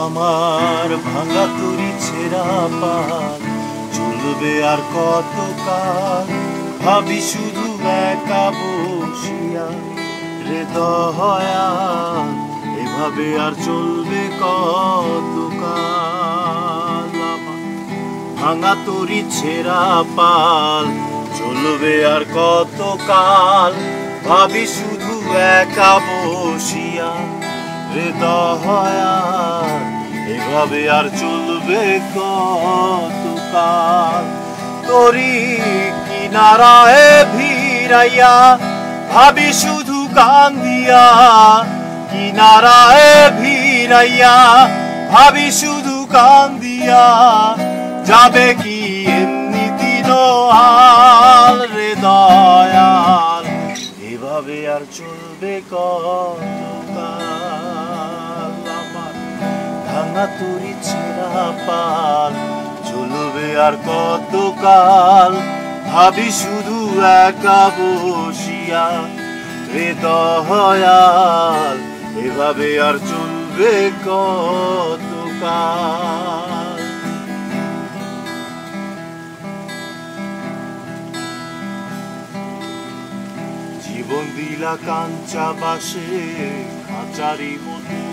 আমার ভাঙা তরি ছেঁড়া পাল চলবে আর কতকাল, ভাবি শুধু একা বসিয়া রে দয়াল, এভাবে আর চলবে কতকাল। আমার ভাঙা তরি ছেঁড়া পাল চলবে আর কতকাল, ভাবি শুধু একা বসিয়া রে দয়াল, এভাবে আর চলবে কতকাল। তরি কিনারায় ভিড়াইয়া ভাবি শুধু কান্দিয়া, কিনারায় ভিড়াইয়া ভাবি শুধু কান্দিয়া, যাবে কি এমনি দিন হাল রে দয়াল, এভাবে আর চলবে কতকাল। আমার ভাঙা তরি ছেঁড়া পাল চলবে আর কতকাল, ভাবি শুধু একা বসিয়া রে দয়াল, এভাবে আর চলবে কতকাল। জীবন দিলা কাঞ্চা বাসে খাঁচারি মতন,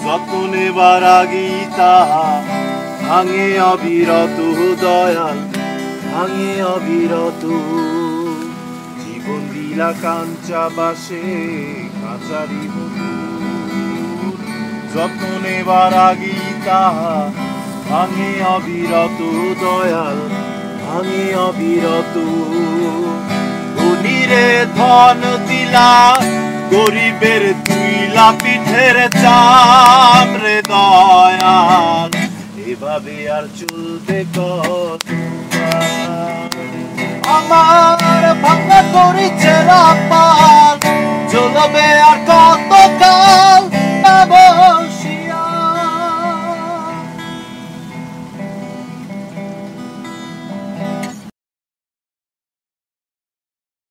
যত্ন নেবার আগেই তাহা ভাঙে অবিরত দয়াল, ভাঙে অবিরত। জীবন দিলা কাঞ্চা বাসে খাঁচারি মতন, যত্ন নেবার আগেই তাহা ভাঙে অবিরত দয়াল, ভাঙে অবিরত। ধনীরে ধন দিলা, গরিবের তুইলা পিঠের চাপ রে দয়াল, এভাবে আর চলবে কতকাল। আমার ভাঙা তরি ছেঁড়া পাল চলবে আর